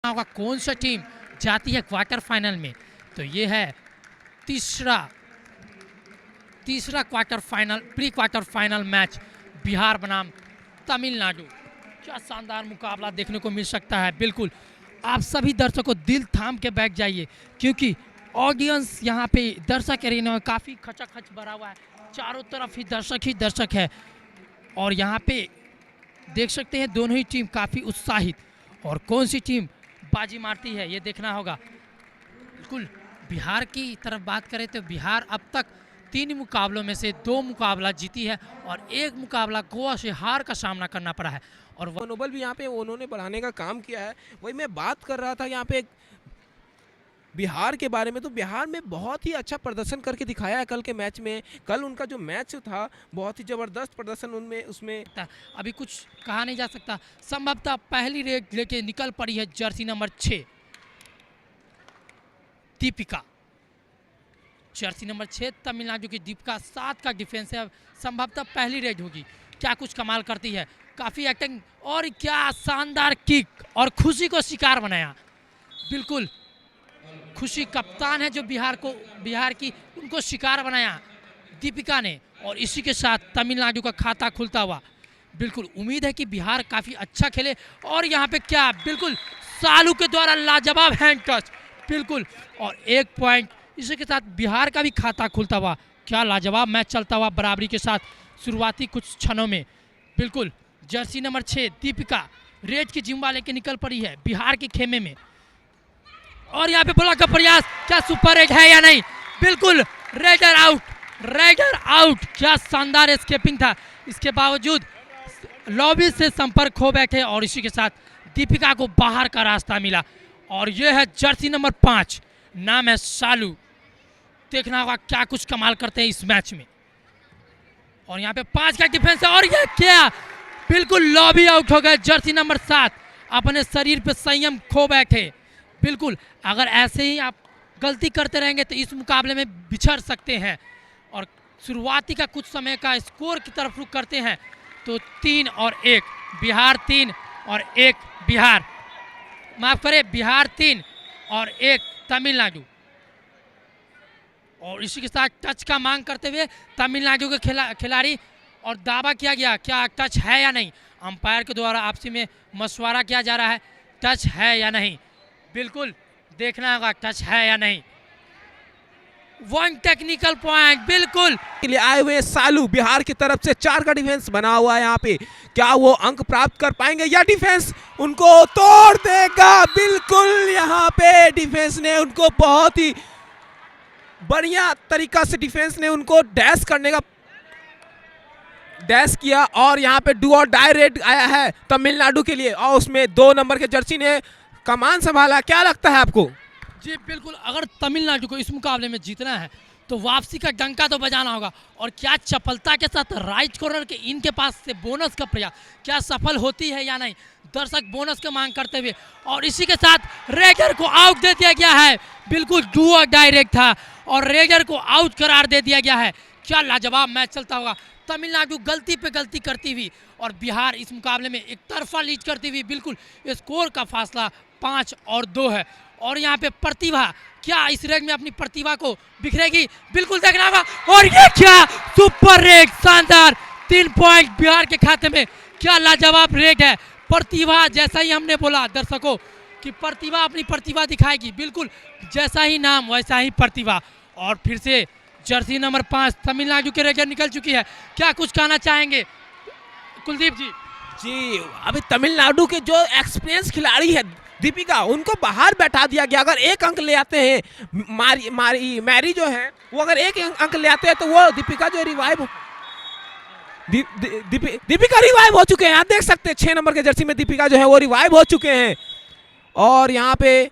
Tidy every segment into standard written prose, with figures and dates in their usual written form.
होगा कौन सा टीम जाती है क्वार्टर फाइनल में। तो ये है तीसरा quarter final pre quarter final match Bihar बनाम तमिलनाडु। क्या शानदार मुकाबला देखने को मिल सकता है। बिल्कुल आप सभी दर्शकों दिल थाम के बैठ जाइए, क्योंकि ऑडियंस यहाँ पे दर्शक एरिना में काफ़ी खचाखच भरा हुआ है। चारों तरफ ही दर्शक है और यहाँ पे देख सकते हैं दोनों ही टीम काफ़ी उत्साहित, और कौन सी टीम बाजी मारती है ये देखना होगा। बिल्कुल बिहार की तरफ बात करें तो बिहार अब तक 3 मुकाबलों में से 2 मुकाबला जीती है और 1 मुकाबला गोवा से हार का सामना करना पड़ा है। और मनोबल भी यहाँ पे उन्होंने बढ़ाने का काम किया है। वही मैं बात कर रहा था यहाँ पे बिहार के बारे में, तो बिहार में बहुत ही अच्छा प्रदर्शन करके दिखाया है कल के मैच में। कल उनका जो मैच था बहुत ही ज़बरदस्त प्रदर्शन उनमें उसमें अभी कुछ कहा नहीं जा सकता। संभवतः पहली रेड लेके निकल पड़ी है Jersey number 6 Deepika. Jersey number 6 Tamil Nadu की दीपिका 7 का डिफेंस है, संभवतः पहली रेड होगी। क्या कुछ कमाल करती है, काफ़ी एक्टिंग और क्या शानदार किक, और खुशी को शिकार बनाया। बिल्कुल खुशी कप्तान है जो बिहार की उनको शिकार बनाया दीपिका ने, और इसी के साथ तमिलनाडु का खाता खुलता हुआ। बिल्कुल उम्मीद है कि बिहार काफ़ी अच्छा खेले। और यहाँ पे क्या बिल्कुल सालू के द्वारा लाजवाब हैंड टच, बिल्कुल, और 1 पॉइंट। इसी के साथ बिहार का भी खाता खुलता हुआ। क्या लाजवाब मैच चलता हुआ बराबरी के साथ शुरुआती कुछ क्षणों में। बिल्कुल जर्सी नंबर 6 दीपिका रेड की जिम्मा लेके निकल पड़ी है बिहार के खेमे में, और यहाँ पे बोला का प्रयास, क्या सुपर रेड है या नहीं। बिल्कुल रेडर आउट। क्या शानदार एस्केपिंग था, इसके बावजूद लॉबी से संपर्क खो बैठे, और इसी के साथ दीपिका को बाहर का रास्ता मिला। और ये है जर्सी नंबर 5, नाम है सालू। देखना होगा क्या कुछ कमाल करते हैं इस मैच में। और यहाँ पे 5 का डिफेंस है, और ये क्या बिल्कुल लॉबी आउट हो गए। जर्सी नंबर 7 अपने शरीर पे संयम खो बैठे। बिल्कुल अगर ऐसे ही आप गलती करते रहेंगे तो इस मुकाबले में बिछड़ सकते हैं। और शुरुआती का कुछ समय का स्कोर की तरफ रुख करते हैं तो 3 और 1 बिहार, 3 और 1 बिहार, माफ करें बिहार 3 और 1 तमिलनाडु। और इसी के साथ टच का मांग करते हुए तमिलनाडु के खिलाड़ी, और दावा किया गया क्या टच है या नहीं। अंपायर के द्वारा आपसी में मशवरा किया जा रहा है टच है या नहीं। बिल्कुल देखना होगा टच है या नहीं। 1 टेक्निकल पॉइंट बिल्कुल के लिए आए हुए सालू बिहार की तरफ से 4 का डिफेंस बना हुआ है। यहाँ पे क्या वो अंक प्राप्त कर पाएंगे या डिफेंस उनको तोड़ देगा। बिल्कुल यहाँ पे डिफेंस ने उनको बहुत ही बढ़िया तरीका से डिफेंस ने उनको डैश किया, और यहाँ पे डू और डाई रेड आया है तमिलनाडु के लिए, और उसमें 2 नंबर के जर्सी ने कमान संभाला। क्या लगता है आपको? जी बिल्कुल, अगर तमिलनाडु को इस मुकाबले में जीतना है तो वापसी का डंका तो बजाना होगा। और क्या चपलता के साथ राइट कॉर्नर के इनके पास से बोनस का प्रयास क्या सफल होती है या नहीं। दर्शक बोनस की मांग करते हुए, और इसी के साथ रेडर को आउट दे दिया गया है। बिल्कुल डू और डायरेक्ट था और रेडर को आउट करार दे दिया गया है। क्या लाजवाब मैच चलता होगा। तमिलनाडु गलती पे गलती करती हुई और बिहार इस मुकाबले में एक तरफा लीड करती हुई। बिल्कुल स्कोर का फासला 5 और 2 है। और यहाँ पे प्रतिभा क्या इस रेग में अपनी प्रतिभा को बिखरेगी, बिल्कुल देखना होगा। और ये क्या सुपर रेग, शानदार 3 पॉइंट बिहार के खाते में। क्या लाजवाब रेग है। प्रतिभा जैसा ही हमने बोला दर्शकों कि प्रतिभा अपनी प्रतिभा दिखाएगी, बिल्कुल जैसा ही नाम वैसा ही प्रतिभा। और फिर से जर्सी नंबर 5 तमिलनाडु के रेगर निकल चुकी है। क्या कुछ कहना चाहेंगे कुलदीप जी? जी अभी तमिलनाडु के जो एक्सपीरियंस खिलाड़ी है दीपिका, उनको बाहर बैठा दिया गया। अगर 1 अंक ले आते हैं मैरी जो है वो अगर 1 अंक ले आते हैं तो वो दीपिका जो रिवाइव दीपिका रिवाइव हो चुके हैं। आप देख सकते हैं 6 नंबर के जर्सी में दीपिका जो है वो रिवाइव हो चुके हैं। और यहाँ पे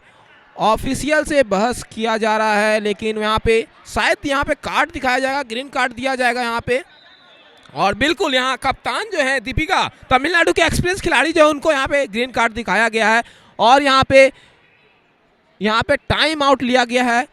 ऑफिशियल से बहस किया जा रहा है, लेकिन यहाँ पे शायद यहाँ पे कार्ड दिखाया जाएगा, ग्रीन कार्ड दिया जाएगा यहाँ पे। और बिल्कुल यहाँ कप्तान जो है दीपिका, तमिलनाडु के एक्सपीरियंस खिलाड़ी जो है उनको यहाँ पे ग्रीन कार्ड दिखाया गया है। और यहाँ पे टाइम आउट लिया गया है।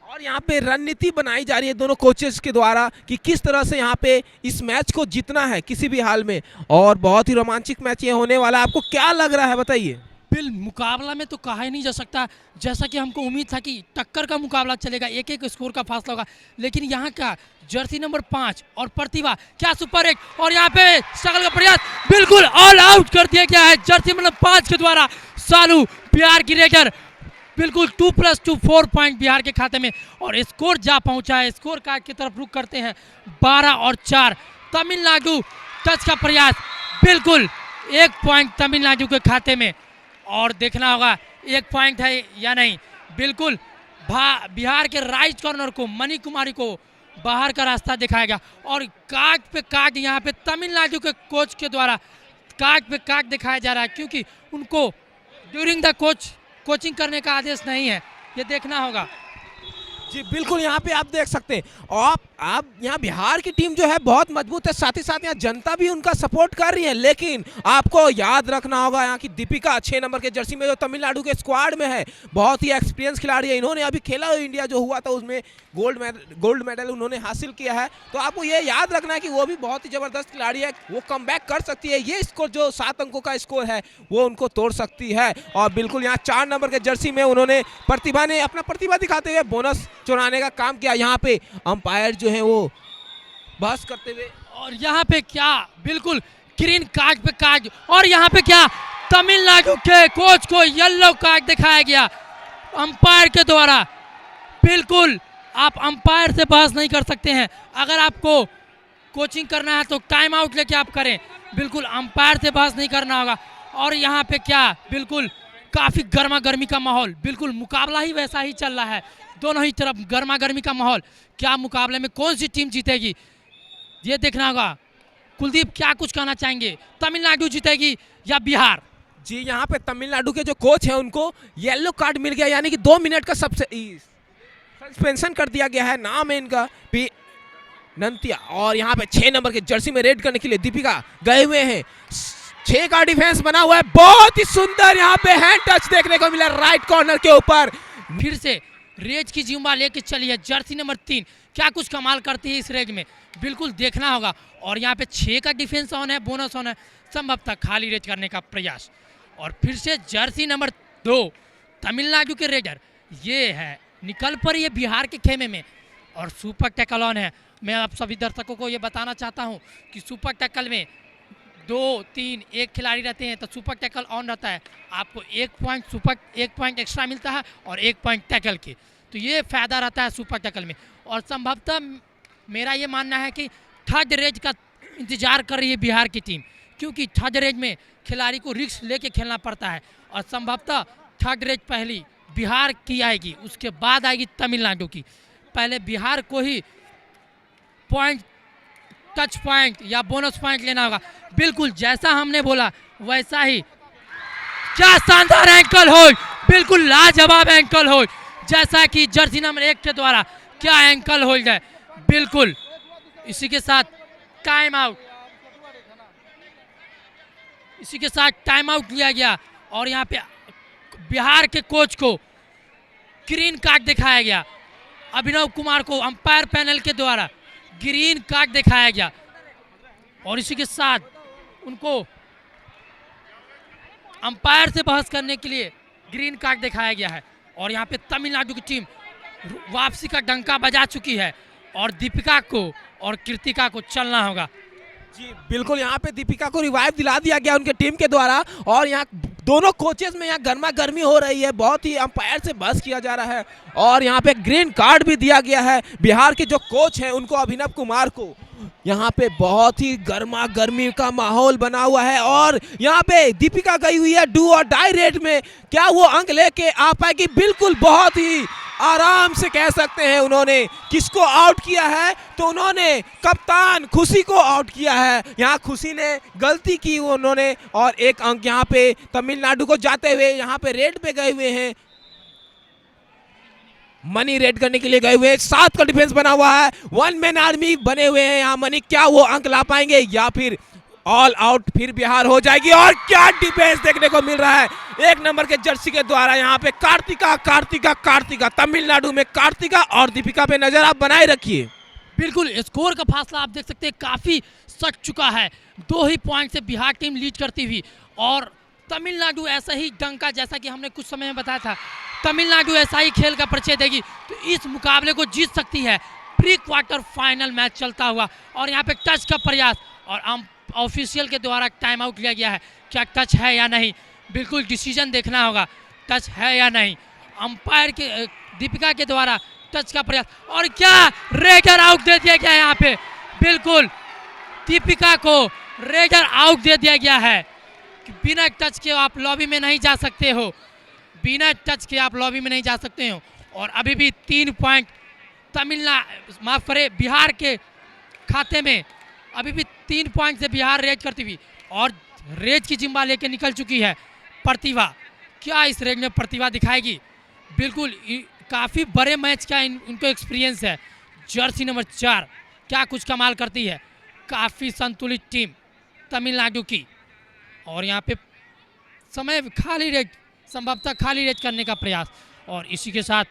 और यहाँ पे रणनीति बनाई जा रही है दोनों कोचेस के द्वारा कि किस तरह से यहाँ पे इस मैच को जीतना है किसी भी हाल में। और बहुत ही रोमांचक मैच ये होने वाला है। आपको क्या लग रहा है बताइए? मुकाबला में तो कहा ही नहीं जा सकता, जैसा कि हमको उम्मीद था कि टक्कर का मुकाबला चलेगा, एक एक स्कोर का फासला होगा, लेकिन यहाँ का जर्सी नंबर 5 और प्रतिभा क्या सुपर एक, और यहाँ पे स्ट्रगल का प्रयास बिल्कुल ऑल आउट कर दिया गया है जर्सी नंबर 5 के द्वारा। सालू बिहार की रेडर बिल्कुल 2+2 4 पॉइंट बिहार के खाते में, और स्कोर जा पहुंचा है। स्कोर कार्ड की तरफ रुख करते हैं 12 और 4। तमिलनाडु टच का प्रयास, बिल्कुल 1 पॉइंट तमिलनाडु के खाते में, और देखना होगा 1 पॉइंट है या नहीं। बिल्कुल बिहार के राइट कॉर्नर को मनी कुमारी को बाहर का रास्ता दिखाएगा, और कार्ड पे कार्ड यहाँ पे तमिलनाडु के कोच के द्वारा कार्ड पे कार्ड दिखाया जा रहा है, क्योंकि उनको ड्यूरिंग द कोचिंग करने का आदेश नहीं है, ये देखना होगा। जी बिल्कुल, यहाँ पे आप देख सकते हैं, और आप यहाँ बिहार की टीम जो है बहुत मजबूत है, साथ ही साथ यहाँ जनता भी उनका सपोर्ट कर रही है, लेकिन आपको याद रखना होगा यहाँ की दीपिका 6 नंबर के जर्सी में जो तमिलनाडु के स्क्वाड में है, बहुत ही एक्सपीरियंस खिलाड़ी है। इन्होंने अभी खेला इंडिया जो हुआ था उसमें गोल्ड मेडल उन्होंने हासिल किया है, तो आपको ये याद रखना है कि वो भी बहुत ही ज़बरदस्त खिलाड़ी है, वो कमबैक कर सकती है। ये स्कोर जो 7 अंकों का स्कोर है वो उनको तोड़ सकती है। और बिल्कुल यहाँ 4 नंबर के जर्सी में उन्होंने प्रतिभा ने अपना प्रतिभा दिखाते हुए बोनस चुराने का काम किया। यहाँ पे अंपायर जो है वो बहस करते हुए, और यहाँ पे क्या बिल्कुल ग्रीन कार्ड पे कार्ड, और यहाँ पे क्या तमिलनाडु के कोच को येलो कार्ड दिखाया गया अंपायर के द्वारा। बिल्कुल आप अंपायर से बहस नहीं कर सकते हैं, अगर आपको कोचिंग करना है तो टाइम आउट लेके आप करें, बिल्कुल अंपायर से बहस नहीं करना होगा। और यहाँ पे क्या बिल्कुल काफ़ी गर्मा गर्मी का माहौल, बिल्कुल मुकाबला ही वैसा ही चल रहा है, दोनों ही तरफ गर्मा गर्मी का माहौल। क्या मुकाबले में कौन सी टीम जीतेगी ये देखना होगा। कुलदीप क्या कुछ कहना चाहेंगे, तमिलनाडु जीतेगी या बिहार? जी यहाँ पे तमिलनाडु के जो कोच हैं उनको येलो कार्ड मिल गया, यानी कि 2 मिनट का सस्पेंशन कर दिया गया है। नाम है इनका पी नंतिया, और यहाँ पे 6 नंबर के जर्सी में रेड करने के लिए दीपिका गए हुए हैं। 6 का डिफेंस बना हुआ है, बहुत ही सुंदर यहाँ पे हैंड टच देखने को मिला राइट कॉर्नर के ऊपर। फिर से रेज की जिम्मा लेके चली है जर्सी नंबर 3, क्या कुछ कमाल करती है इस रेज में, बिल्कुल देखना होगा। और यहाँ पे 6 का डिफेंस ऑन है, बोनस ऑन है, संभवतः खाली रेज करने का प्रयास। और फिर से जर्सी नंबर 2 तमिलनाडु के रेडर, ये है निकल पर ये बिहार के खेमे में, और सुपर टैकल ऑन है। मैं आप सभी दर्शकों को ये बताना चाहता हूँ कि सुपर टैकल में 2, 3, 1 खिलाड़ी रहते हैं तो सुपर टैकल ऑन रहता है, आपको 1 पॉइंट एक्स्ट्रा मिलता है और 1 पॉइंट टैकल के, तो ये फ़ायदा रहता है सुपर टैकल में। और संभवतः मेरा ये मानना है कि थर्ड रेज का इंतज़ार कर रही है बिहार की टीम, क्योंकि थर्ड रेज में खिलाड़ी को रिस्क लेके खेलना पड़ता है, और संभवतः थर्ड रेज पहली बिहार की आएगी, उसके बाद आएगी तमिलनाडु की। पहले बिहार को ही टच पॉइंट या बोनस पॉइंट लेना होगा, बिल्कुल जैसा हमने बोला वैसा ही। क्या शानदार एंकल होल्ड, बिल्कुल लाजवाब एंकल होल्ड, जैसा कि जर्सी नंबर 1 के द्वारा क्या एंकल होल्ड है, बिल्कुल। इसी के साथ टाइम आउट लिया गया, और यहाँ पे बिहार के कोच को ग्रीन कार्ड दिखाया गया, अभिनव कुमार को अंपायर पैनल के द्वारा ग्रीन कार्ड दिखाया गया, और इसी के साथ उनको अंपायर से बहस करने के लिए ग्रीन कार्ड दिखाया गया है। और यहाँ पे तमिलनाडु की टीम वापसी का डंका बजा चुकी है, और दीपिका को और कृतिका को चलना होगा। जी बिल्कुल, यहाँ पे दीपिका को रिवाइव दिला दिया गया उनके टीम के द्वारा, और यहाँ दोनों कोचेस में यहाँ गर्मा गर्मी हो रही है, बहुत ही अंपायर से बहस किया जा रहा है, और यहाँ पे ग्रीन कार्ड भी दिया गया है बिहार के जो कोच हैं उनको, अभिनव कुमार को। यहाँ पे बहुत ही गर्मा गर्मी का माहौल बना हुआ है, और यहाँ पे दीपिका गई हुई है डू और डाई रेट में, क्या वो अंक लेके आ पाएगी? बिल्कुल, बहुत ही आराम से कह सकते हैं उन्होंने किसको आउट किया है, तो उन्होंने कप्तान खुशी को आउट किया है। यहाँ खुशी ने गलती की उन्होंने, और 1 अंक यहाँ पे तमिलनाडु को जाते हुए यहाँ पे रेड पे गए हुए हैं, मनी रेड करने के लिए गए हुए हैं। 7 का डिफेंस बना हुआ है, 1 मैन आर्मी बने हुए हैं यहाँ मनी, क्या वो अंक ला पाएंगे या फिर ऑल आउट फिर बिहार हो जाएगी? और क्या डिफेंस देखने को मिल रहा है 1 नंबर के जर्सी के द्वारा। यहाँ पे कार्तिका तमिलनाडु में कार्तिका और दीपिका पे नजर आप बनाए रखिए। बिल्कुल स्कोर का फासला आप देख सकते हैं काफ़ी सट चुका है, 2 ही पॉइंट से बिहार टीम लीड करती हुई, और तमिलनाडु ऐसा ही डंका, जैसा कि हमने कुछ समय में बताया था, तमिलनाडु ऐसा ही खेल का परिचय देगी तो इस मुकाबले को जीत सकती है। प्री क्वार्टर फाइनल मैच चलता हुआ और यहाँ पे टच का प्रयास और ऑफिशियल के द्वारा टाइम आउट लिया गया है। क्या टच है या नहीं, बिल्कुल डिसीजन देखना होगा, टच है या नहीं। अंपायर के दीपिका के द्वारा टच का प्रयास और क्या रेडर आउट दे दिया गया है। यहाँ पे बिल्कुल दीपिका को रेडर आउट दे दिया गया है। बिना टच के आप लॉबी में नहीं जा सकते हो, बिना टच के आप लॉबी में नहीं जा सकते हो। और अभी भी 3 पॉइंट माफ करे बिहार के खाते में। अभी भी 3 पॉइंट से बिहार रेड करती हुई और रेड की जिम्मा लेके निकल चुकी है प्रतिभा। क्या इस रेड में प्रतिभा दिखाएगी? बिल्कुल काफ़ी बड़े मैच का उनको एक्सपीरियंस है। जर्सी नंबर 4 क्या कुछ कमाल करती है। काफ़ी संतुलित टीम तमिलनाडु की। और यहाँ पे समय खाली रेड, संभवतः खाली रेड करने का प्रयास। और इसी के साथ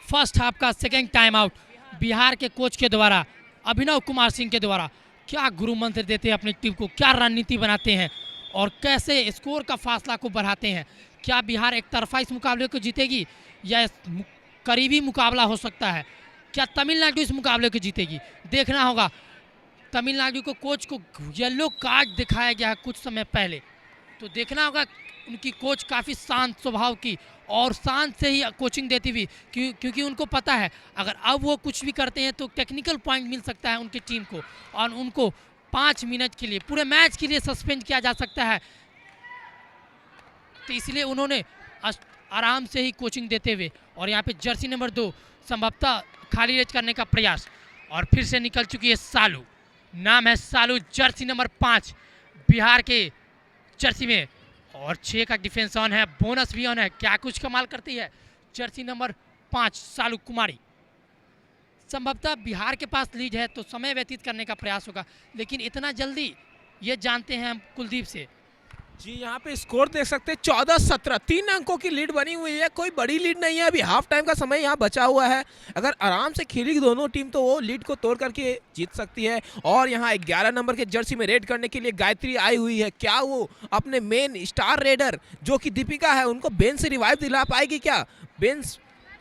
फर्स्ट हाफ का सेकेंड टाइम आउट बिहार के कोच के द्वारा, अभिनव कुमार सिंह के द्वारा। क्या गुरु मंत्र देते हैं अपनी टीम को, क्या रणनीति बनाते हैं और कैसे स्कोर का फासला को बढ़ाते हैं। क्या बिहार एक तरफा इस मुकाबले को जीतेगी या करीबी मुकाबला हो सकता है? क्या तमिलनाडु इस मुकाबले को जीतेगी, देखना होगा। तमिलनाडु को कोच को येलो कार्ड दिखाया गया है कुछ समय पहले, तो देखना होगा। उनकी कोच काफ़ी शांत स्वभाव की और शांत से ही कोचिंग देती हुई, क्योंकि उनको पता है अगर अब वो कुछ भी करते हैं तो टेक्निकल पॉइंट मिल सकता है उनकी टीम को और उनको 5 मिनट के लिए, पूरे मैच के लिए सस्पेंड किया जा सकता है। तो इसलिए उन्होंने आराम से ही कोचिंग देते हुए और यहाँ पे जर्सी नंबर 2 संभवतः खाली रेज करने का प्रयास और फिर से निकल चुकी है सालू। नाम है सालू, जर्सी नंबर 5 बिहार के जर्सी में। और 6 का डिफेंस ऑन है, बोनस भी ऑन है। क्या कुछ कमाल करती है जर्सी नंबर 5 सालू कुमारी। संभवतः बिहार के पास लीड है तो समय व्यतीत करने का प्रयास होगा, लेकिन इतना जल्दी ये जानते हैं हम कुलदीप से। जी यहाँ पे स्कोर देख सकते हैं 14-17, 3 अंकों की लीड बनी हुई है। कोई बड़ी लीड नहीं है, अभी हाफ टाइम का समय यहाँ बचा हुआ है। अगर आराम से खेलेगी दोनों टीम तो वो लीड को तोड़ करके जीत सकती है। और यहाँ 11 नंबर के जर्सी में रेड करने के लिए गायत्री आई हुई है। क्या वो अपने मेन स्टार रेडर जो कि दीपिका है उनको बेंच से रिवाइव दिला पाएगी? क्या बेंच,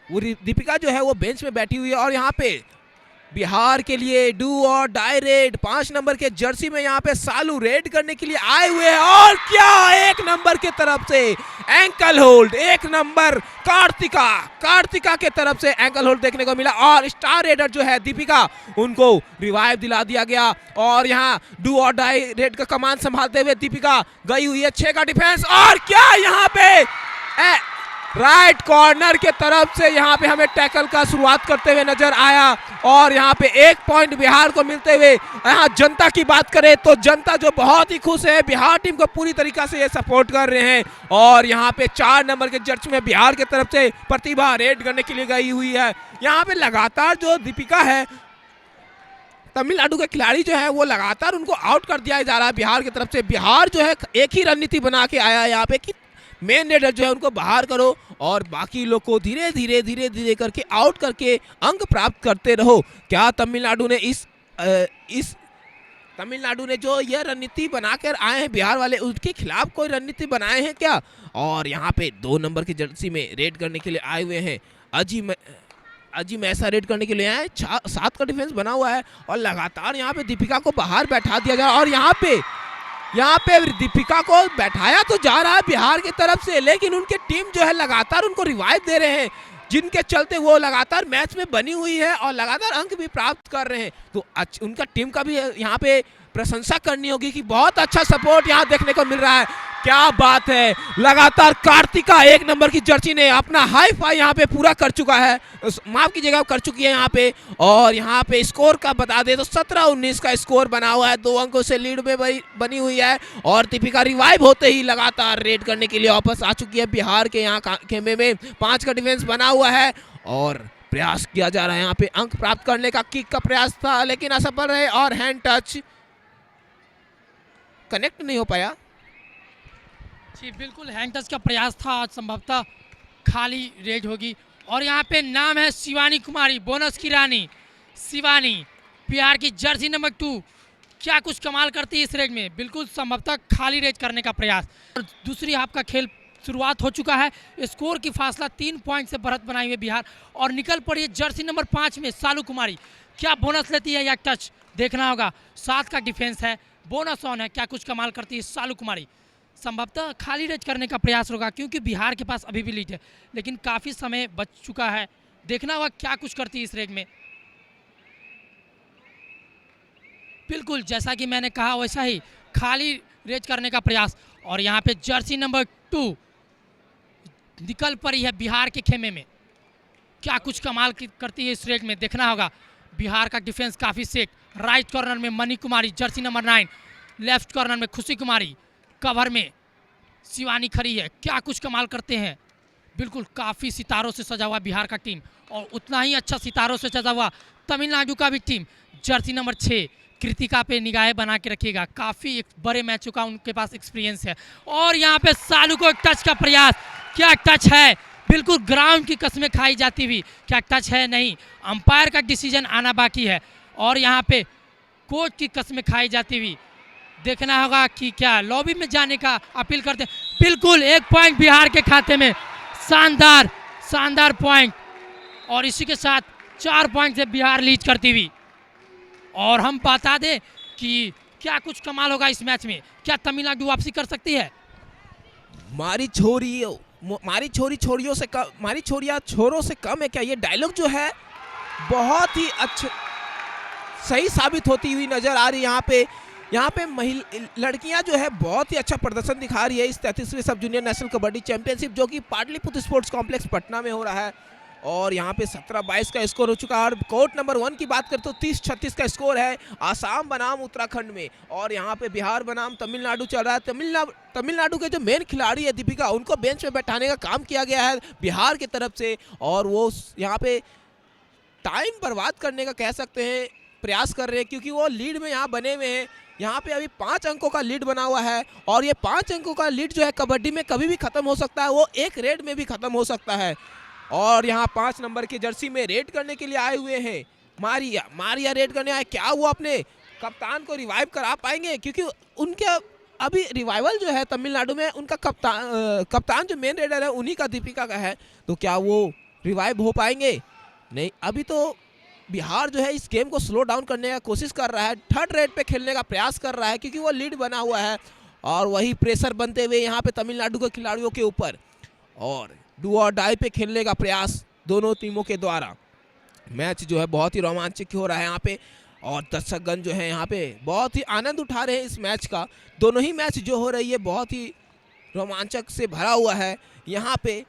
वो दीपिका जो है वो बेंच में बैठी हुई है। और यहाँ पे बिहार के लिए डू और डाई रेड 5 नंबर के जर्सी में यहाँ पे सालू रेड करने के लिए आए हुए हैं। और क्या 1 नंबर के तरफ से एंकल होल्ड, 1 नंबर कार्तिका के तरफ से एंकल होल्ड देखने को मिला। और स्टार रेडर जो है दीपिका, उनको रिवाइव दिला दिया गया। और यहाँ डू और डाई रेड का कमान संभालते हुए दीपिका गई हुई है। 6 का डिफेंस और क्या यहाँ पे राइट कॉर्नर के तरफ से यहाँ पे हमें टैकल का शुरुआत करते हुए नजर आया। और यहाँ पे 1 पॉइंट बिहार को मिलते हुए, यहाँ जनता की बात करें तो जनता जो बहुत ही खुश है, बिहार टीम को पूरी तरीका से ये सपोर्ट कर रहे हैं। और यहाँ पे 4 नंबर के जर्सी में बिहार की तरफ से प्रतिभा रेड करने के लिए गई हुई है। यहाँ पे लगातार जो दीपिका है, तमिलनाडु के खिलाड़ी जो है वो लगातार उनको आउट कर दिया जा रहा है बिहार की तरफ से। बिहार जो है एक ही रणनीति बना के आया है यहाँ पे कि मेन रेडर जो है उनको बाहर करो और बाकी लोग को धीरे धीरे करके आउट करके अंक प्राप्त करते रहो। क्या तमिलनाडु ने जो यह रणनीति बनाकर आए हैं बिहार वाले, उसके खिलाफ कोई रणनीति बनाए हैं क्या? और यहाँ पे 2 नंबर की जर्सी में रेड करने के लिए आए हुए हैं अजी में ऐसा रेड करने के लिए आए। 7 का डिफेंस बना हुआ है और लगातार यहाँ पे दीपिका को बाहर बैठा दिया जा रहा है। और यहाँ पे दीपिका को बैठाया तो जा रहा है बिहार की तरफ से, लेकिन उनके टीम जो है लगातार उनको रिवाइव दे रहे हैं, जिनके चलते वो लगातार मैच में बनी हुई है और लगातार अंक भी प्राप्त कर रहे हैं। तो उनका टीम का भी यहाँ पे प्रशंसा करनी होगी कि बहुत अच्छा सपोर्ट यहाँ देखने को मिल रहा है। क्या बात है, लगातार कार्तिका 1 नंबर की जर्सी ने अपना हाई फाई यहाँ पे पूरा कर चुका है, माफ कीजिएगा कर चुकी है यहाँ पे। और यहाँ पे स्कोर का बता दे तो 17-19 का स्कोर बना हुआ है, 2 अंकों से लीड में बनी हुई है। और दीपिका रिवाइव होते ही लगातार रेड करने के लिए वापस आ चुकी है बिहार के यहाँ खेमे में। 5 का डिफेंस बना हुआ है और प्रयास किया जा रहा है यहाँ पे अंक प्राप्त करने का। किक का प्रयास था लेकिन असफल रहे और हैंड टच कनेक्ट नहीं हो पाया। जी बिल्कुल, हैंड टच का प्रयास था, आज संभवतः खाली रेड होगी। और यहाँ पे नाम है शिवानी कुमारी, बोनस की रानी शिवानी, बिहार की जर्सी नंबर 2। क्या कुछ कमाल करती है इस रेड में, बिल्कुल संभवतः खाली रेज करने का प्रयास। और दूसरी हाफ का खेल शुरुआत हो चुका है। स्कोर की फासला 3 पॉइंट से बढ़त बनाई हुई बिहार और निकल पड़ी है जर्सी नंबर 5 में सालू कुमारी। क्या बोनस लेती है या टच, देखना होगा। 7 का डिफेंस है, बोनस ऑन है, क्या कुछ कमाल करती है सालू कुमारी। संभवतः खाली रेज करने का प्रयास होगा क्योंकि बिहार के पास अभी भी लीड है, लेकिन काफ़ी समय बच चुका है। देखना होगा क्या कुछ करती है इस रेज में। बिल्कुल जैसा कि मैंने कहा वैसा ही खाली रेज करने का प्रयास। और यहाँ पे जर्सी नंबर 2 निकल पड़ी है बिहार के खेमे में। क्या कुछ कमाल करती है इस रेड में, देखना होगा। बिहार का डिफेंस काफ़ी सेक। राइट कॉर्नर में मनी कुमारी जर्सी नंबर 9, लेफ्ट कॉर्नर में खुशी कुमारी, कवर में शिवानी खड़ी है। क्या कुछ कमाल करते हैं। बिल्कुल काफ़ी सितारों से सजा हुआ बिहार का टीम और उतना ही अच्छा सितारों से सजा हुआ तमिलनाडु का भी टीम। जर्सी नंबर 6 कृतिका पे निगाहें बना के रखिएगा, काफ़ी बड़े मैचों का उनके पास एक्सपीरियंस है। और यहाँ पे सालू को एक टच का प्रयास, क्या टच है, बिल्कुल ग्राउंड की कस्में खाई जाती हुई। क्या टच है, नहीं, अंपायर का डिसीजन आना बाकी है। और यहाँ पे कोच की कस्में खाई जाती हुई। देखना होगा कि क्या लॉबी में जाने का अपील करते हैं। बिल्कुल 1 पॉइंट बिहार के खाते में, शानदार शानदार पॉइंट। और इसी के साथ 4 पॉइंट से बिहार लीड करती हुई। और हम बता दें कि क्या कुछ कमाल होगा इस मैच में, क्या तमिलनाडु वापसी कर सकती है। मारी छोरी छोरियों से कम, मारी छोरियां छोरों से कम है क्या, ये डायलॉग जो है बहुत ही अच्छा सही साबित होती हुई नजर आ रही है। यहाँ पे लड़कियां जो है बहुत ही अच्छा प्रदर्शन दिखा रही है इस 33वीं सब जूनियर नेशनल कबड्डी चैंपियनशिप जो कि पाटलिपुत्र स्पोर्ट्स कॉम्प्लेक्स पटना में हो रहा है। और यहाँ पे 17-22 का स्कोर हो चुका है। और कोर्ट नंबर 1 की बात करें तो 30-36 का स्कोर है आसाम बनाम उत्तराखंड में। और यहाँ पे बिहार बनाम तमिलनाडु चल रहा है। तमिलनाडु के जो मेन खिलाड़ी है दीपिका, उनको बेंच पे बैठाने का काम किया गया है बिहार की तरफ से। और वो यहाँ पे टाइम बर्बाद करने का कह सकते हैं प्रयास कर रहे हैं क्योंकि वो लीड में यहाँ बने हुए हैं। यहाँ पे अभी 5 अंकों का लीड बना हुआ है और ये 5 अंकों का लीड जो है कबड्डी में कभी भी खत्म हो सकता है, वो एक रेड में भी खत्म हो सकता है। और यहाँ 5 नंबर की जर्सी में रेड करने के लिए आए हुए हैं मारिया रेड करने आए। क्या वो अपने कप्तान को रिवाइव करा पाएंगे, क्योंकि उनके अभी रिवाइवल जो है तमिलनाडु में उनका कप्तान जो मेन रेडर है उन्हीं का, दीपिका का है। तो क्या वो रिवाइव हो पाएंगे, नहीं। अभी तो बिहार जो है इस गेम को स्लो डाउन करने का कोशिश कर रहा है, 3rd रेड पे खेलने का प्रयास कर रहा है क्योंकि वो लीड बना हुआ है। और वही प्रेशर बनते हुए यहाँ पे तमिलनाडु के खिलाड़ियों के ऊपर और डू और डाई पे खेलने का प्रयास दोनों टीमों के द्वारा। मैच जो है बहुत ही रोमांचक हो रहा है यहाँ पे और दर्शकगण जो है यहाँ पे बहुत ही आनंद उठा रहे हैं इस मैच का। दोनों ही मैच जो हो रही है बहुत ही रोमांचक से भरा हुआ है। यहाँ पे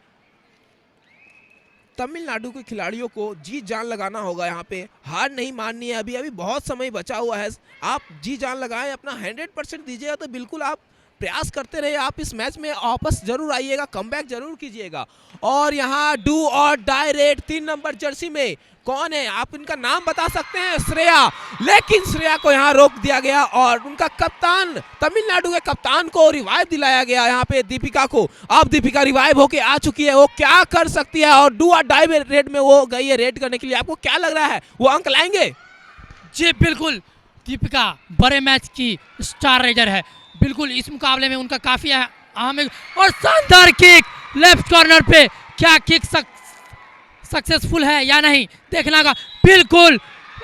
तमिलनाडु के खिलाड़ियों को जी जान लगाना होगा, यहाँ पे हार नहीं माननी है। अभी बहुत समय बचा हुआ है, आप जी जान लगाएं, अपना 100% दीजिएगा तो बिल्कुल आप प्रयास करते रहे। आप इस मैच में वापस जरूर आइएगा, कमबैक जरूर कीजिएगा। और यहाँ डू और डाई रेड 3 नंबर जर्सी में कौन है, आप इनका नाम बता सकते हैं, श्रेया। लेकिन श्रेया को यहाँ रोक दिया गया और उनका कप्तान, तमिलनाडु के कप्तान को रिवाइव दिलाया गया यहाँ पे दीपिका को। अब दीपिका रिवाइव होके आ चुकी है, वो क्या कर सकती है और डू और डाई रेड में वो गई है रेड करने के लिए। आपको क्या लग रहा है, वो अंक लाएंगे? जी बिल्कुल, दीपिका बड़े मैच की स्टार रेडर है। बिल्कुल इस मुकाबले में उनका काफ़ी अहम है। और शानदार किक लेफ्ट कॉर्नर पे, क्या किक सक्सेसफुल है या नहीं देखना होगा। बिल्कुल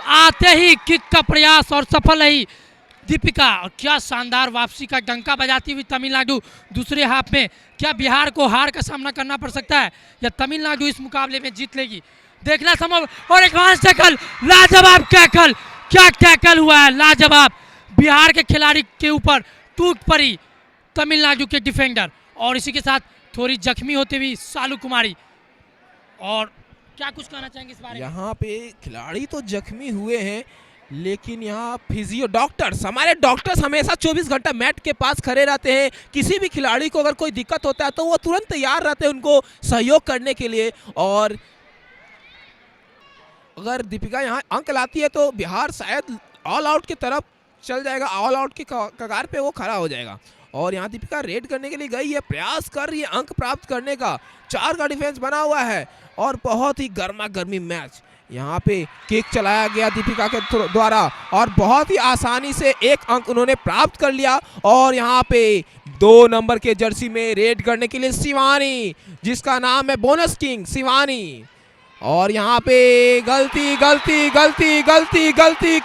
आते ही किक का प्रयास और सफल रही दीपिका। और क्या शानदार वापसी का डंका बजाती हुई तमिलनाडु। दूसरे हाफ में क्या बिहार को हार का सामना करना पड़ सकता है या तमिलनाडु इस मुकाबले में जीत लेगी, देखना संभव। और एडवांस टैकल, लाजवाब टैकल, क्या टैकल हुआ है, लाजवाब। बिहार के खिलाड़ी के ऊपर टूट पड़ी तमिलनाडु के डिफेंडर और इसी के साथ थोड़ी जख्मी होती हुई सालू कुमारी। और क्या कुछ कहना चाहेंगे इस बारे में? यहाँ पे खिलाड़ी तो जख्मी हुए हैं लेकिन यहाँ फिजियो डॉक्टर्स, हमारे डॉक्टर्स हमेशा 24 घंटा मैट के पास खड़े रहते हैं। किसी भी खिलाड़ी को अगर कोई दिक्कत होता है तो वो तुरंत तैयार रहते हैं उनको सहयोग करने के लिए। और अगर दीपिका यहाँ अंक लाती है तो बिहार शायद ऑल आउट की तरफ चल जाएगा, ऑल आउट की कगार पे वो खड़ा हो जाएगा। और यहाँ दीपिका रेड करने के लिए गई है, प्रयास कर रही है अंक प्राप्त करने का। 4 का डिफेंस बना हुआ है और बहुत ही गर्मा गर्मी मैच यहाँ पे किक चलाया गया दीपिका के द्वारा और बहुत ही आसानी से एक अंक उन्होंने प्राप्त कर लिया। और यहाँ पे 2 नंबर के जर्सी में रेड करने के लिए शिवानी, जिसका नाम है बोनस किंग शिवानी। और यहाँ पे गलती गलती गलती गलती गलती,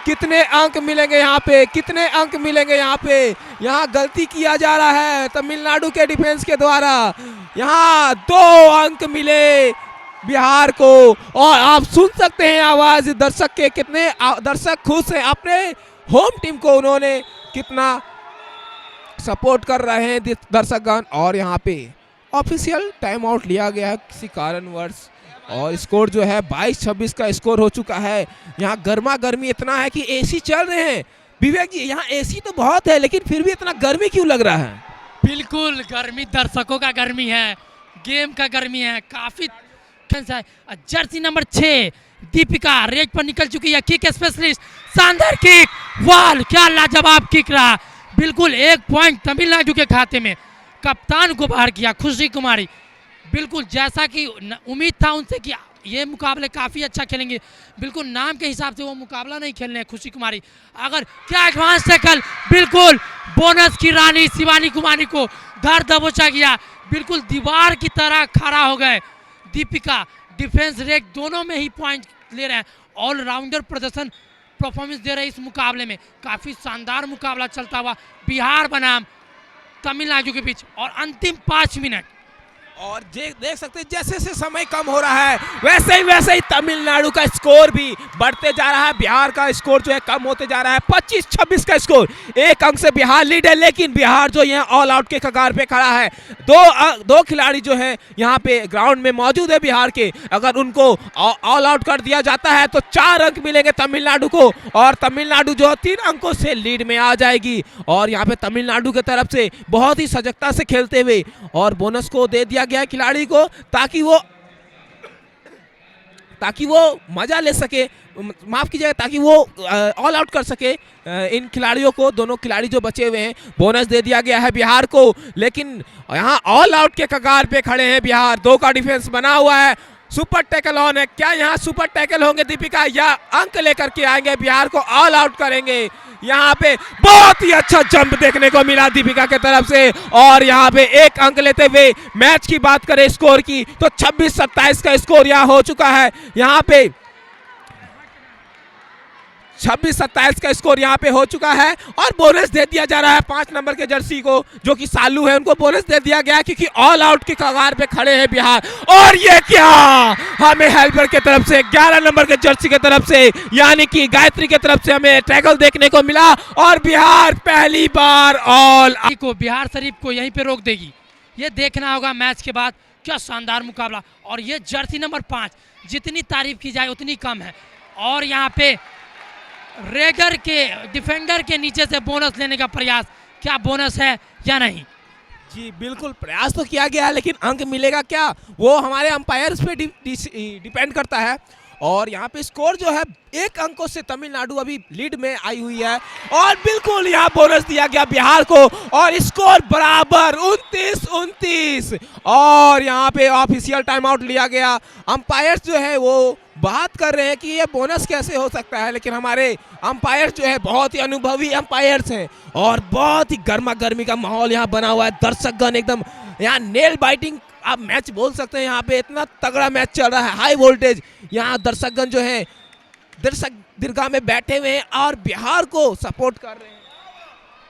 कितने अंक मिलेंगे यहाँ पे, कितने अंक मिलेंगे यहाँ पे। यहाँ गलती किया जा रहा है तमिलनाडु के डिफेंस के द्वारा। यहाँ 2 अंक मिले बिहार को। और आप सुन सकते हैं आवाज दर्शक के, कितने दर्शक खुश हैं अपने होम टीम को, उन्होंने कितना सपोर्ट कर रहे हैं दर्शकगण। और यहाँ पे ऑफिशियल टाइम आउट लिया गया है किसी कारणवश और स्कोर जो है 22-26 का स्कोर हो चुका है। यहाँ गर्मा गर्मी इतना है कि एसी चल रहे हैं। विवेक जी, यहाँ एसी तो बहुत है लेकिन फिर भी इतना गर्मी क्यों लग रहा है? बिल्कुल गर्मी दर्शकों का गर्मी है, गेम का गर्मी है, काफी है। जर्सी नंबर 6 दीपिका रेड पर निकल चुकी है। किक स्पेशलिस्ट, शानदार किक, वाह क्या लाजवाब किक रहा। बिल्कुल 1 पॉइंट तमिलनाडु के खाते में। कप्तान को बाहर किया खुशी कुमारी। बिल्कुल जैसा कि उम्मीद था उनसे कि ये मुकाबले काफ़ी अच्छा खेलेंगे, बिल्कुल नाम के हिसाब से वो मुकाबला नहीं खेल रहे हैं खुशी कुमारी। अगर क्या एडवांस टैकल, बिल्कुल बोनस की रानी शिवानी कुमारी को धर दबोचा गया। बिल्कुल दीवार की तरह खड़ा हो गए दीपिका। डिफेंस रेट दोनों में ही पॉइंट ले रहे हैं। ऑलराउंडर प्रदर्शन परफॉर्मेंस दे रहे हैं इस मुकाबले में। काफ़ी शानदार मुकाबला चलता हुआ बिहार बनाम तमिलनाडु के बीच। और अंतिम 5 मिनट और देख सकते हैं जैसे जैसे समय कम हो रहा है वैसे ही तमिलनाडु का स्कोर भी बढ़ते जा रहा है। बिहार का स्कोर जो है कम होते जा रहा है। 25-26 का स्कोर, 1 अंक से बिहार लीड है। लेकिन बिहार जो यहाँ ऑल आउट के कगार पे खड़ा है। दो खिलाड़ी जो है यहाँ पे ग्राउंड में मौजूद है बिहार के। अगर उनको ऑल आउट कर दिया जाता है तो 4 अंक मिलेंगे तमिलनाडु को और तमिलनाडु जो 3 अंकों से लीड में आ जाएगी। और यहाँ पे तमिलनाडु की तरफ से बहुत ही सजगता से खेलते हुए और बोनस को दे दिया गया खिलाड़ी को ताकि वो मजा ले सके, माफ कीजिएगा, ताकि वो ऑल आउट कर सके इन खिलाड़ियों को। दोनों खिलाड़ी जो बचे हुए हैं, बोनस दे दिया गया है बिहार को। लेकिन यहाँ ऑल आउट के कगार पे खड़े हैं बिहार। 2 का डिफेंस बना हुआ है। सुपर टैकल ऑन है। क्या यहाँ सुपर टैकल होंगे दीपिका या अंक लेकर के आएंगे, बिहार को ऑल आउट करेंगे? यहाँ पे बहुत ही अच्छा जंप देखने को मिला दीपिका के तरफ से। और यहाँ पे 1 अंक लेते हुए मैच की बात करें स्कोर की तो 26-27 का स्कोर यहाँ हो चुका है। यहाँ पे 26-27 का स्कोर यहाँ पे हो चुका है। और बोनस दे दिया जा रहा है 5 नंबर के जर्सी को, जो कि सालू है, उनको बोनस दे दिया गया क्योंकि ऑल आउट के कगार पे खड़े हैं बिहार। और ये क्या, हमें हेल्पर के तरफ से 11 नंबर के जर्सी के तरफ से यानी कि गायत्री के तरफ से हमें टैकल देखने को मिला। और बिहार पहली बार ऑल को बिहार शरीफ को यहीं पे रोक देगी। ये देखना होगा मैच के बाद। क्या शानदार मुकाबला। और ये जर्सी नंबर 5 जितनी तारीफ की जाए उतनी कम है। और यहाँ पे रेगर के डिफेंडर के नीचे से बोनस लेने का प्रयास, क्या बोनस है या नहीं? जी बिल्कुल, प्रयास तो किया गया है लेकिन अंक मिलेगा क्या, वो हमारे अंपायर्स पे डिपेंड करता है। और यहाँ पे स्कोर जो है 1 अंकों से तमिलनाडु अभी लीड में आई हुई है। और बिल्कुल यहाँ बोनस दिया गया बिहार को और स्कोर बराबर 29-29। और यहाँ पे ऑफिशियल टाइम आउट लिया गया। अंपायर्स जो है वो बात कर रहे हैं कि ये बोनस कैसे हो सकता है, लेकिन हमारे अंपायर्स जो है बहुत ही अनुभवी अंपायर्स हैं। और बहुत ही गर्मा गर्मी का माहौल यहाँ बना हुआ है। दर्शकगण एकदम यहाँ नेल बाइटिंग आप मैच बोल सकते हैं। यहाँ पे इतना तगड़ा मैच चल रहा है, हाई वोल्टेज। यहाँ दर्शकगण जो है दर्शक दीर्घा में बैठे हुए हैं और बिहार को सपोर्ट कर रहे हैं।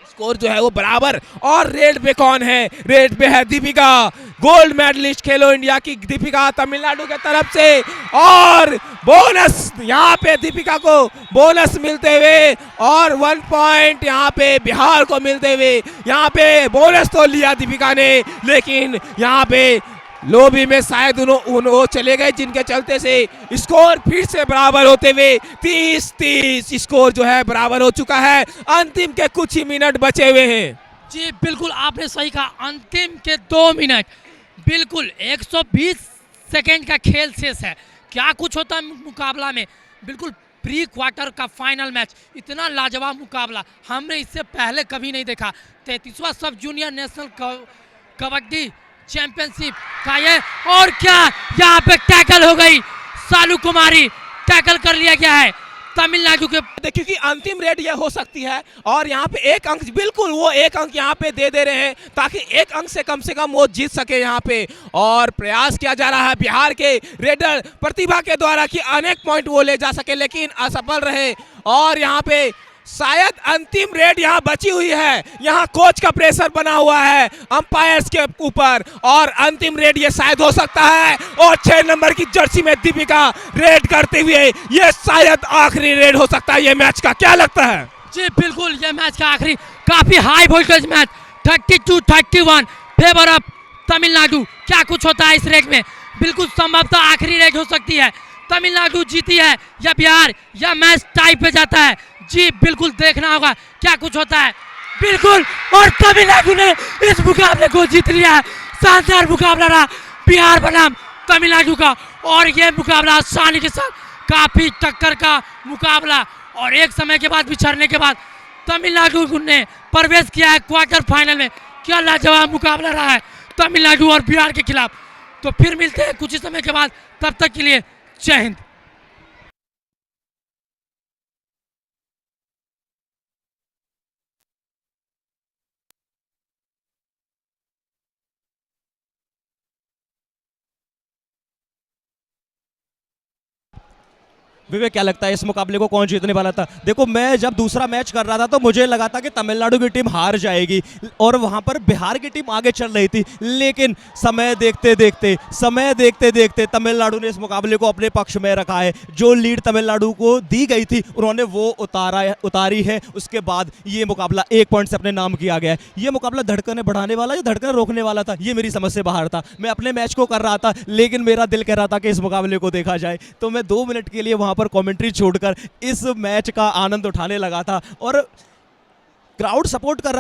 स्कोर जो है वो बराबर। और रेड पे कौन है? रेड पे है दीपिका, गोल्ड मेडलिस्ट खेलो इंडिया की दीपिका तमिलनाडु के तरफ से। और बोनस यहाँ पे दीपिका को बोनस मिलते हुए और 1 पॉइंट यहाँ पे बिहार को मिलते हुए। यहाँ पे बोनस तो लिया दीपिका ने, लेकिन यहाँ पे लोबी में शायद वो चले गए, जिनके चलते से स्कोर फिर से बराबर होते हुए 30-30 स्कोर जो है बराबर हो चुका है। अंतिम के कुछ ही मिनट बचे हुए हैं। जी बिल्कुल आपने सही कहा, अंतिम के 2 मिनट, बिल्कुल 120 सेकेंड का खेल शेष है। क्या कुछ होता है मुकाबला में। बिल्कुल प्री क्वार्टर का फाइनल मैच, इतना लाजवाब मुकाबला हमने इससे पहले कभी नहीं देखा। 33वां सब जूनियर नेशनल कबड्डी चैंपियनशिप का ये। और क्या यहाँ पे टैकल हो गई सालू कुमारी टैकल कर लिया गया है तमिलनाडु के। क्योंकि अंतिम रेड ये हो सकती है और यहाँ पे एक अंक, बिल्कुल वो एक अंक यहाँ पे दे रहे हैं ताकि एक अंक से कम वो जीत सके यहाँ पे। और प्रयास किया जा रहा है बिहार के रेडर प्रतिभा के द्वारा कि अनेक पॉइंट वो ले जा सके, लेकिन असफल रहे। और यहाँ पे शायद अंतिम रेड यहाँ बची हुई है, यहाँ कोच का प्रेशर बना हुआ है अंपायर्स के ऊपर और अंतिम रेड ये शायद हो सकता है। और 6 नंबर की जर्सी में दीपिका रेड करते हुए ये शायद आखिरी रेड हो सकता है ये मैच का, क्या लगता है? जी बिल्कुल, ये मैच का आखिरी काफी high voltage match 32-31 favour of Tamil Nadu. क्या कुछ होता है इस रेड में, बिल्कुल संभवतः आखिरी रेड हो सकती है। तमिलनाडु जीती है या बिहार, या मैच टाई पे जाता है। जी बिल्कुल देखना होगा क्या कुछ होता है, बिल्कुल। और तमिलनाडु ने इस मुकाबले को जीत लिया है। शानदार मुकाबला रहा बिहार बनाम तमिलनाडु का, और ये मुकाबला आसानी के साथ काफी टक्कर का मुकाबला, और एक समय के बाद बिछड़ने के बाद तमिलनाडु ने प्रवेश किया है क्वार्टर फाइनल में। क्या लाजवाब मुकाबला रहा है तमिलनाडु और बिहार के खिलाफ। तो फिर मिलते हैं कुछ ही समय के बाद, तब तक के लिए जय हिंद। विवेक, क्या लगता है इस मुकाबले को कौन जीतने वाला था? देखो, मैं जब दूसरा मैच कर रहा था तो मुझे लगा था कि तमिलनाडु की टीम हार जाएगी और वहां पर बिहार की टीम आगे चल रही थी, लेकिन समय देखते देखते तमिलनाडु ने इस मुकाबले को अपने पक्ष में रखा है। जो लीड तमिलनाडु को दी गई थी उन्होंने वो उतारी है। उसके बाद ये मुकाबला 1 पॉइंट से अपने नाम किया गया है। ये मुकाबला धड़कने बढ़ाने वाला या धड़कने रोकने वाला था, ये मेरी समझ से बाहर था। मैं अपने मैच को कर रहा था, लेकिन मेरा दिल कह रहा था कि इस मुकाबले को देखा जाए, तो मैं 2 मिनट के लिए वहां पर कमेंट्री छोड़कर इस मैच का आनंद उठाने लगा था। और क्राउड सपोर्ट कर रहा